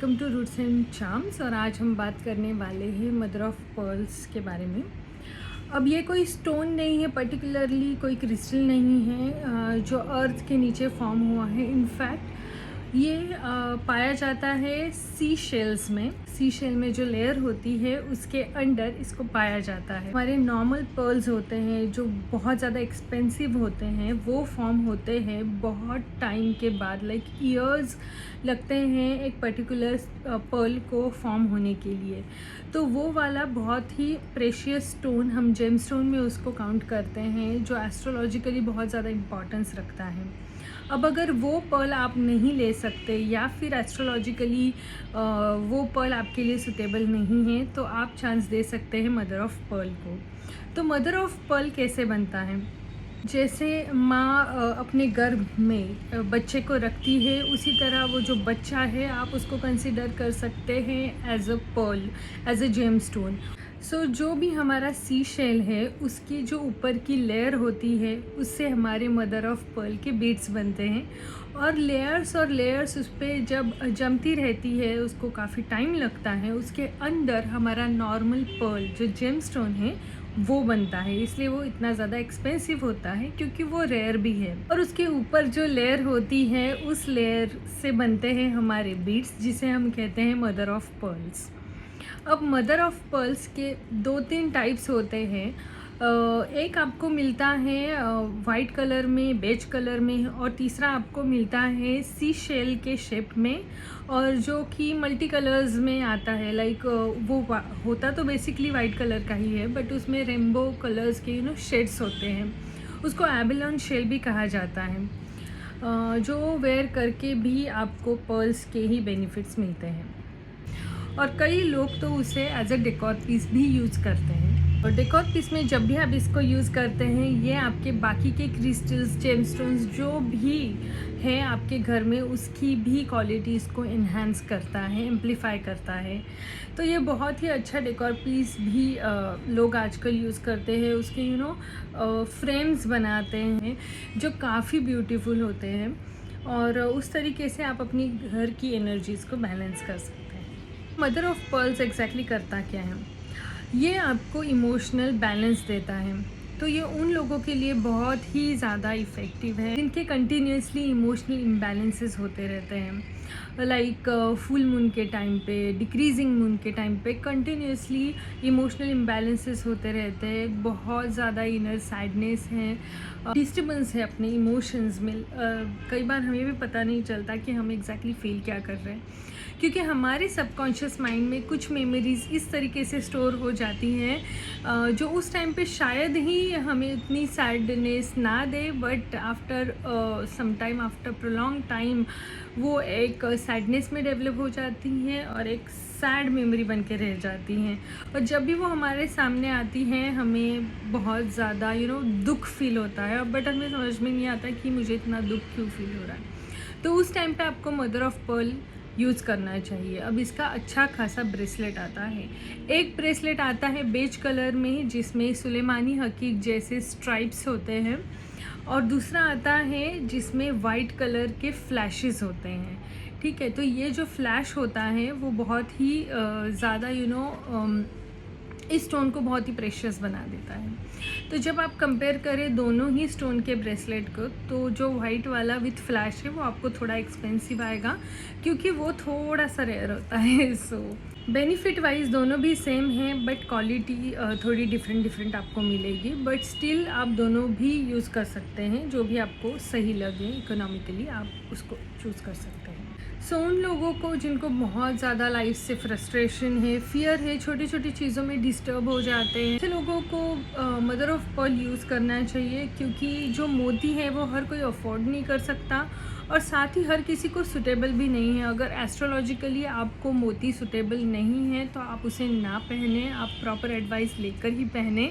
Welcome to roots and charms. और आज हम बात करने वाले हैं मदर ऑफ पर्ल्स के बारे में। अब ये कोई स्टोन नहीं है, पर्टिकुलरली कोई क्रिस्टल नहीं है जो अर्थ के नीचे फॉर्म हुआ है। इनफैक्ट ये पाया जाता है सी शेल्स में। सी शेल में जो लेयर होती है उसके अंडर इसको पाया जाता है। हमारे नॉर्मल पर्ल्स होते हैं जो बहुत ज़्यादा एक्सपेंसिव होते हैं, वो फॉर्म होते हैं बहुत टाइम के बाद, लाइक ईयर्स लगते हैं एक पर्टिकुलर पर्ल को फॉर्म होने के लिए। तो वो वाला बहुत ही प्रेशियस स्टोन, हम जेम स्टोन में उसको काउंट करते हैं, जो एस्ट्रोलॉजिकली बहुत ज़्यादा इम्पॉर्टेंस रखता है। अब अगर वो पर्ल आप नहीं ले सकते या फिर एस्ट्रोलॉजिकली वो पर्ल आपके लिए सुटेबल नहीं है, तो आप चांस दे सकते हैं मदर ऑफ पर्ल को। तो मदर ऑफ पर्ल कैसे बनता है? जैसे माँ अपने गर्भ में बच्चे को रखती है, उसी तरह वो जो बच्चा है आप उसको कंसिडर कर सकते हैं as a pearl, as a gem stone. So जो भी हमारा सी शेल है उसकी जो ऊपर की लेयर होती है उससे हमारे मदर ऑफ पर्ल के बीड्स बनते हैं। और लेयर्स उस पर जब जमती रहती है, उसको काफ़ी टाइम लगता है, उसके अंदर हमारा नॉर्मल पर्ल जो जेम स्टोन है वो बनता है। इसलिए वो इतना ज़्यादा एक्सपेंसिव होता है क्योंकि वो रेयर भी है। और उसके ऊपर जो लेयर होती है उस लेयर से बनते हैं हमारे बीड्स, जिसे हम कहते हैं मदर ऑफ पर्ल्स। अब मदर ऑफ पर्ल्स के 2-3 टाइप्स होते हैं। एक आपको मिलता है वाइट कलर में, बेज कलर में, और तीसरा आपको मिलता है सी शेल के शेप में, और जो कि मल्टी कलर्स में आता है। लाइक वो होता तो बेसिकली वाइट कलर का ही है, बट उसमें रेनबो कलर्स के शेड्स होते हैं। उसको एबेलॉन शेल भी कहा जाता है, जो वेयर करके भी आपको पर्ल्स के ही बेनिफिट्स मिलते हैं। और कई लोग तो उसे एज अ डेकोर पीस भी यूज़ करते हैं। और डेकोर पीस में जब भी आप इसको यूज़ करते हैं, ये आपके बाकी के क्रिस्टल्स, जेमस्टोन्स जो भी हैं आपके घर में, उसकी भी क्वालिटीज़ को इन्हांस करता है, एम्पलीफाई करता है। तो ये बहुत ही अच्छा डेकोर पीस भी लोग आजकल यूज़ करते हैं। उसके फ्रेम्स बनाते हैं जो काफ़ी ब्यूटीफुल होते हैं, और उस तरीके से आप अपनी घर की एनर्जीज़ को बैलेंस कर सकते हैं। मदर ऑफ पर्ल्स एग्जैक्टली करता क्या है? ये आपको इमोशनल बैलेंस देता है। तो ये उन लोगों के लिए बहुत ही ज़्यादा इफ़ेक्टिव है जिनके कंटिन्यूसली इमोशनल इम्बैलेंसेस होते रहते हैं। लाइक फुल मून के टाइम पे, डिक्रीजिंग मून के टाइम पे कंटिन्यूसली इमोशनल इम्बैलेंसेस होते रहते हैं। बहुत ज़्यादा इनर सैडनेस है, डिस्टर्बेंस है अपने इमोशंस में। कई बार हमें भी पता नहीं चलता कि हम एग्जैक्टली फील क्या कर रहे हैं, क्योंकि हमारे सबकॉन्शियस माइंड में कुछ मेमोरीज़ इस तरीके से स्टोर हो जाती हैं जो उस टाइम पे शायद ही हमें उतनी सैडनेस ना दे, but after some time, after prolong time, वो एक सैडनेस में डेवलप हो जाती हैं और एक सैड मेमोरी बन के रह जाती हैं। और जब भी वो हमारे सामने आती हैं हमें बहुत ज़्यादा दुख फील होता है, बट हमें समझ में नहीं आता कि मुझे इतना दुख क्यों फील हो रहा है। तो उस टाइम पे आपको मदर ऑफ पर्ल यूज़ करना चाहिए। अब इसका अच्छा खासा ब्रेसलेट आता है। एक ब्रेसलेट आता है बेज कलर में जिसमें सुलेमानी हकीक जैसे स्ट्राइप्स होते हैं, और दूसरा आता है जिसमें वाइट कलर के फ्लैशेस होते हैं। ठीक है, तो ये जो फ्लैश होता है वो बहुत ही ज़्यादा इस स्टोन को बहुत ही प्रेशियस बना देता है। तो जब आप कंपेयर करें दोनों ही स्टोन के ब्रेसलेट को, तो जो वाइट वाला विथ फ्लैश है वो आपको थोड़ा एक्सपेंसिव आएगा क्योंकि वो थोड़ा सा रेयर होता है। सो बेनिफिट वाइज दोनों भी सेम हैं, बट क्वालिटी थोड़ी डिफरेंट आपको मिलेगी। बट स्टिल आप दोनों भी यूज़ कर सकते हैं, जो भी आपको सही लगे इकोनॉमिकली आप उसको चूज़ कर सकते हैं। सो उन लोगों को जिनको बहुत ज़्यादा लाइफ से फ्रस्ट्रेशन है, फियर है, छोटी छोटी चीज़ों में डिस्टर्ब हो जाते हैं, ऐसे लोगों को मदर ऑफ पर्ल यूज़ करना चाहिए, क्योंकि जो मोती है वो हर कोई अफोर्ड नहीं कर सकता, और साथ ही हर किसी को सुटेबल भी नहीं है। अगर एस्ट्रोलॉजिकली आपको मोती सुटेबल नहीं है तो आप उसे ना पहने, आप प्रॉपर एडवाइस लेकर ही पहने,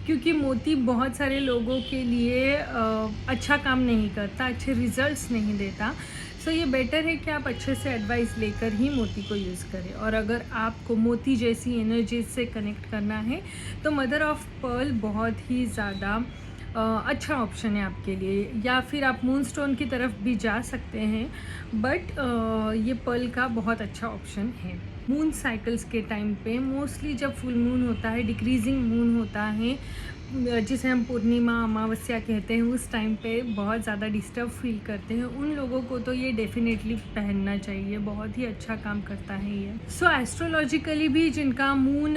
क्योंकि मोती बहुत सारे लोगों के लिए अच्छा काम नहीं करता, अच्छे रिजल्ट्स नहीं देता। सो ये बेटर है कि आप अच्छे से एडवाइस लेकर ही मोती को यूज़ करें। और अगर आपको मोती जैसी एनर्जी से कनेक्ट करना है तो मदर ऑफ पर्ल बहुत ही ज़्यादा अच्छा ऑप्शन है आपके लिए। या फिर आप मून स्टोन की तरफ भी जा सकते हैं, बट ये पर्ल का बहुत अच्छा ऑप्शन है। मून साइकिल्स के टाइम पे मोस्टली जब फुल मून होता है, डिक्रीजिंग मून होता है, जिसे हम पूर्णिमा अमावस्या कहते हैं, उस टाइम पे बहुत ज़्यादा डिस्टर्ब फील करते हैं, उन लोगों को तो ये डेफिनेटली पहनना चाहिए। बहुत ही अच्छा काम करता है ये। सो एस्ट्रोलॉजिकली भी जिनका मून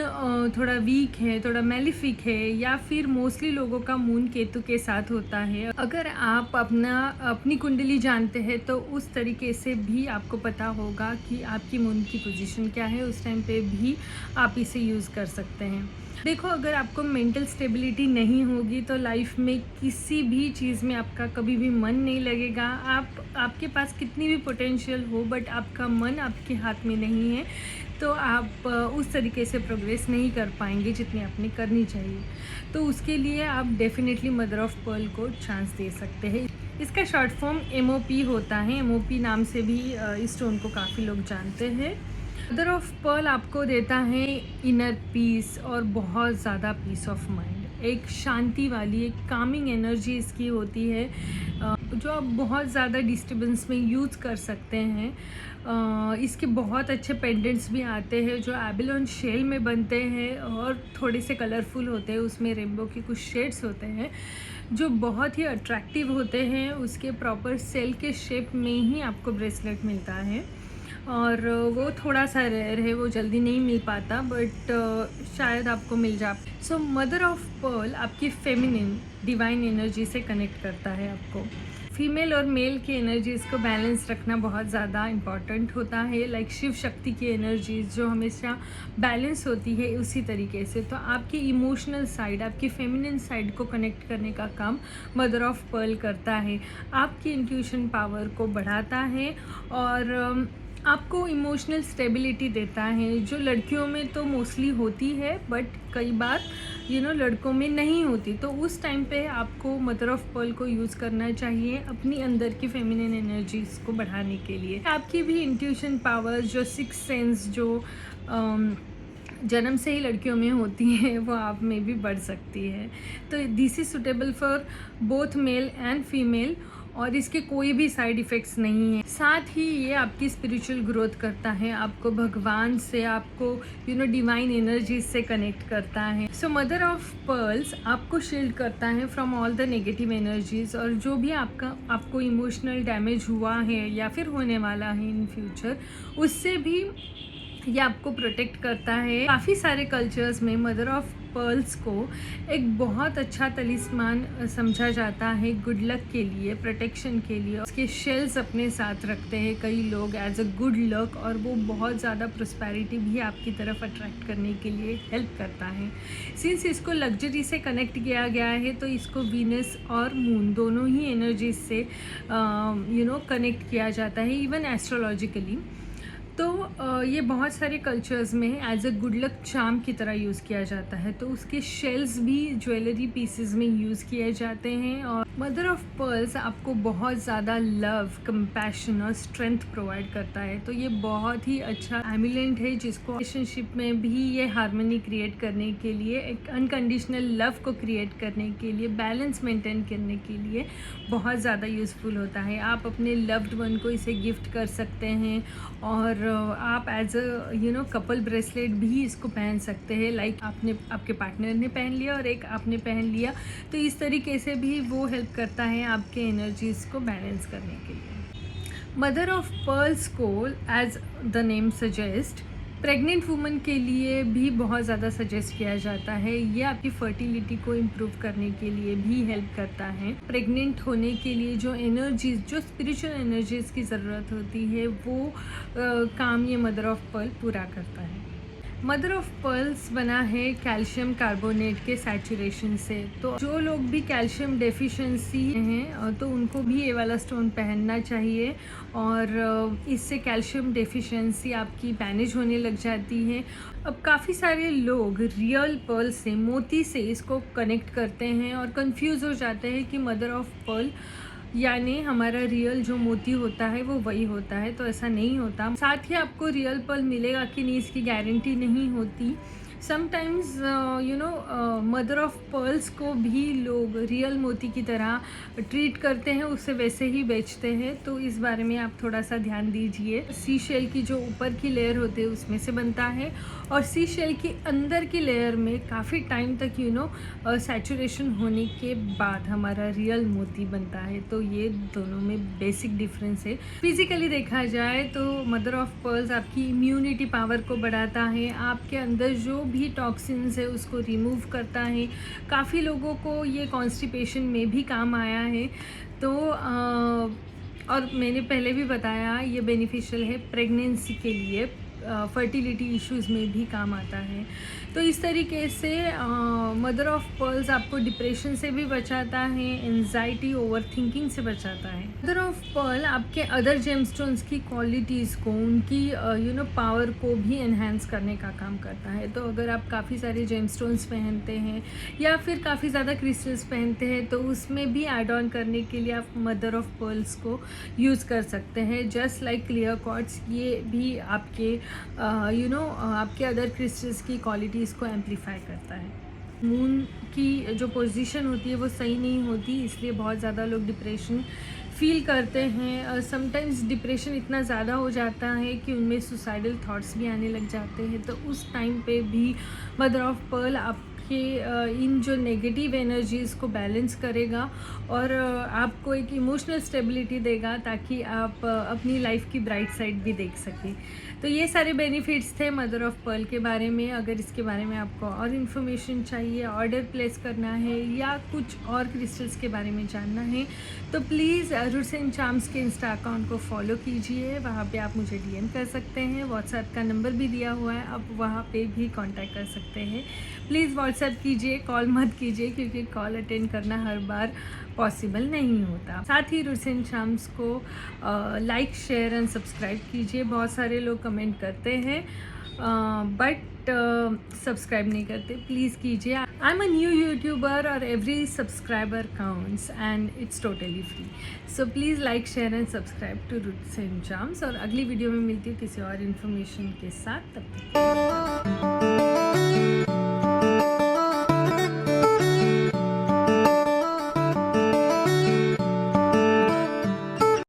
थोड़ा वीक है, थोड़ा मेलिफिक है, या फिर मोस्टली लोगों का मून केतु के साथ होता है, अगर आप अपनी कुंडली जानते हैं तो उस तरीके से भी आपको पता होगा कि आपकी मून की पोजीशन क्या है। उस टाइम पे भी आप इसे यूज़ कर सकते हैं। देखो, अगर आपको मेंटल स्टेबिलिटी नहीं होगी तो लाइफ में किसी भी चीज़ में आपका कभी भी मन नहीं लगेगा। आपके पास कितनी भी पोटेंशियल हो, बट आपका मन आपके हाथ में नहीं है, तो आप उस तरीके से प्रोग्रेस नहीं कर पाएंगे जितनी आपने करनी चाहिए। तो उसके लिए आप डेफिनेटली मदर ऑफ पर्ल को चांस दे सकते हैं। इसका शॉर्ट फॉर्म MOP होता है। MOP नाम से भी इस स्टोन को काफ़ी लोग जानते हैं। मदर ऑफ पर्ल आपको देता है इनर पीस और बहुत ज़्यादा पीस ऑफ माइंड। एक शांति वाली, एक कामिंग एनर्जी इसकी होती है, जो आप बहुत ज़्यादा डिस्टर्बेंस में यूज़ कर सकते हैं। इसके बहुत अच्छे पेंडेंट्स भी आते हैं जो एबेलोन शेल में बनते हैं और थोड़े से कलरफुल होते हैं। उसमें रेनबो के कुछ शेड्स होते हैं जो बहुत ही अट्रैक्टिव होते हैं। उसके प्रॉपर सेल के शेप में ही आपको ब्रेसलेट मिलता है, और वो थोड़ा सा रेयर है, वो जल्दी नहीं मिल पाता, बट शायद आपको मिल जाए। सो मदर ऑफ पर्ल आपकी फेमिनिन डिवाइन एनर्जी से कनेक्ट करता है आपको। फीमेल और मेल की एनर्जीज़ को बैलेंस रखना बहुत ज़्यादा इम्पॉर्टेंट होता है। लाइक शिव शक्ति की एनर्जीज़ जो हमेशा बैलेंस होती है, उसी तरीके से तो आपकी इमोशनल साइड, आपकी फेमिनिन साइड को कनेक्ट करने का काम मदर ऑफ पर्ल करता है। आपकी इंट्यूशन पावर को बढ़ाता है और आपको इमोशनल स्टेबिलिटी देता है, जो लड़कियों में तो मोस्टली होती है, बट कई बार लड़कों में नहीं होती। तो उस टाइम पे आपको मदर ऑफ पर्ल को यूज़ करना चाहिए अपनी अंदर की फेमिनिन एनर्जीज़ को बढ़ाने के लिए। आपकी भी इंट्यूशन पावर, जो सिक्स सेंस जो जन्म से ही लड़कियों में होती है, वो आप में भी बढ़ सकती है। तो this is suitable for both male and female, और इसके कोई भी साइड इफ़ेक्ट्स नहीं है। साथ ही ये आपकी स्पिरिचुअल ग्रोथ करता है, आपको भगवान से, आपको डिवाइन एनर्जी से कनेक्ट करता है। सो मदर ऑफ पर्ल्स आपको शील्ड करता है from all the negative energies, और जो भी आपको इमोशनल डैमेज हुआ है या फिर होने वाला है इन फ्यूचर, उससे भी ये आपको प्रोटेक्ट करता है। काफ़ी सारे कल्चर्स में मदर ऑफ पर्ल्स को एक बहुत अच्छा तलिस्मान समझा जाता है, गुड लक के लिए, प्रोटेक्शन के लिए। उसके शेल्स अपने साथ रखते हैं कई लोग एज अ गुड लक, और वो बहुत ज़्यादा प्रोस्पेरिटी भी आपकी तरफ अट्रैक्ट करने के लिए हेल्प करता है। सिंस इसको लग्जरी से कनेक्ट किया गया है, तो इसको वीनस और मून दोनों ही एनर्जीज से कनेक्ट किया जाता है, इवन एस्ट्रोलॉजिकली। तो ये बहुत सारे कल्चर्स में as a good luck charm की तरह यूज़ किया जाता है। तो उसके शेल्स भी ज्वेलरी पीसेस में यूज़ किए जाते हैं। और मदर ऑफ पर्ल्स आपको बहुत ज़्यादा लव, कंपैशन और स्ट्रेंथ प्रोवाइड करता है। तो ये बहुत ही अच्छा एम्यूलेंट है, जिसको रिलेशनशिप में भी ये हार्मनी क्रिएट करने के लिए, एक अनकंडीशनल लव को क्रिएट करने के लिए, बैलेंस मेंटेन करने के लिए बहुत ज़्यादा यूज़फुल होता है। आप अपने लव्ड वन को इसे गिफ्ट कर सकते हैं, और आप एज अ कपल ब्रेसलेट भी इसको पहन सकते हैं। लाइक आपके पार्टनर ने पहन लिया और एक आपने पहन लिया, तो इस तरीके से भी वो हेल्प करता है आपके एनर्जीज़ को बैलेंस करने के लिए। मदर ऑफ पर्ल्स को, as the name suggest, pregnant woman के लिए भी बहुत ज़्यादा सजेस्ट किया जाता है। ये आपकी फर्टिलिटी को इम्प्रूव करने के लिए भी हेल्प करता है। प्रेग्नेंट होने के लिए जो एनर्जीज, जो स्पिरिचुअल एनर्जीज़ की ज़रूरत होती है, वो काम ये मदर ऑफ पर्ल पूरा करता है। मदर ऑफ पर्ल्स बना है कैल्शियम कार्बोनेट के सैचुरेशन से। तो जो लोग भी कैल्शियम डेफिशिएंसी हैं, तो उनको भी ये वाला स्टोन पहनना चाहिए, और इससे कैल्शियम डेफिशिएंसी आपकी मैनेज होने लग जाती है। अब काफ़ी सारे लोग रियल पर्ल से, मोती से इसको कनेक्ट करते हैं और कंफ्यूज हो जाते हैं कि मदर ऑफ पर्ल यानी हमारा रियल जो मोती होता है वो वही होता है। तो ऐसा नहीं होता। साथ ही आपको रियल पर्ल मिलेगा कि नहीं, इसकी गारंटी नहीं होती। समटाइम्स मदर ऑफ पर्ल्स को भी लोग रियल मोती की तरह ट्रीट करते हैं, उसे वैसे ही बेचते हैं, तो इस बारे में आप थोड़ा सा ध्यान दीजिए। सी शेल की जो ऊपर की लेयर होती है उसमें से बनता है, और सी शेल की अंदर की लेयर में काफ़ी टाइम तक सैचुरेशन होने के बाद हमारा रियल मोती बनता है। तो ये दोनों में बेसिक डिफरेंस है। फिजिकली देखा जाए तो मदर ऑफ पर्ल्स आपकी इम्यूनिटी पावर को बढ़ाता है, आपके अंदर जो भी टॉक्सिन्स है उसको रिमूव करता है। काफ़ी लोगों को ये कॉन्स्टिपेशन में भी काम आया है। तो और मैंने पहले भी बताया ये बेनिफिशियल है प्रेगनेंसी के लिए, फर्टिलिटी इश्यूज़ में भी काम आता है। तो इस तरीके से मदर ऑफ पर्ल्स आपको डिप्रेशन से भी बचाता है, एंजाइटी, ओवर थिंकिंग से बचाता है। मदर ऑफ पर्ल आपके अदर जेमस्टोन्स की क्वालिटीज़ को, उनकी पावर को भी एनहांस करने का काम करता है। तो अगर आप काफ़ी सारे जेमस्टोन्स पहनते हैं या फिर काफ़ी ज़्यादा क्रिस्टल्स पहनते हैं तो उसमें भी ऐड ऑन करने के लिए आप मदर ऑफ पर्ल्स को यूज़ कर सकते हैं। जस्ट लाइक क्लियर क्वार्ट्ज, ये भी आपके आपके अदर क्रिस्टल्स की क्वालिटीज़ को एम्पलीफाई करता है। मून की जो पोजीशन होती है वो सही नहीं होती, इसलिए बहुत ज़्यादा लोग डिप्रेशन फील करते हैं। समटाइम्स डिप्रेशन इतना ज़्यादा हो जाता है कि उनमें सुसाइडल थॉट्स भी आने लग जाते हैं। तो उस टाइम पे भी मदर ऑफ पर्ल आपके इन जो नेगेटिव एनर्जीज़ को बैलेंस करेगा और आपको एक इमोशनल स्टेबिलिटी देगा, ताकि आप अपनी लाइफ की ब्राइट साइड भी देख सकें। तो ये सारे बेनिफिट्स थे मदर ऑफ पर्ल के बारे में। अगर इसके बारे में आपको और इन्फॉर्मेशन चाहिए, ऑर्डर प्लेस करना है या कुछ और क्रिस्टल्स के बारे में जानना है तो प्लीज़ रूट्स एंड चार्म्स के इंस्टा अकाउंट को फॉलो कीजिए। वहाँ पे आप मुझे डीएम कर सकते हैं, व्हाट्सएप का नंबर भी दिया हुआ है, आप वहाँ पे भी कांटेक्ट कर सकते हैं। प्लीज़ व्हाट्सएप कीजिए, कॉल मत कीजिए, क्योंकि कॉल अटेंड करना हर बार पॉसिबल नहीं होता। साथ ही रूट्स एंड चार्म्स को लाइक, शेयर एंड सब्सक्राइब कीजिए। बहुत सारे लोग कमेंट करते हैं बट सब्सक्राइब नहीं करते, प्लीज़ कीजिए। I am a new YouTuber और every subscriber counts and it's totally free. So please like, share and subscribe to roots and charms. और अगली वीडियो में मिलती हूँ किसी और इन्फॉर्मेशन के साथ। तब तक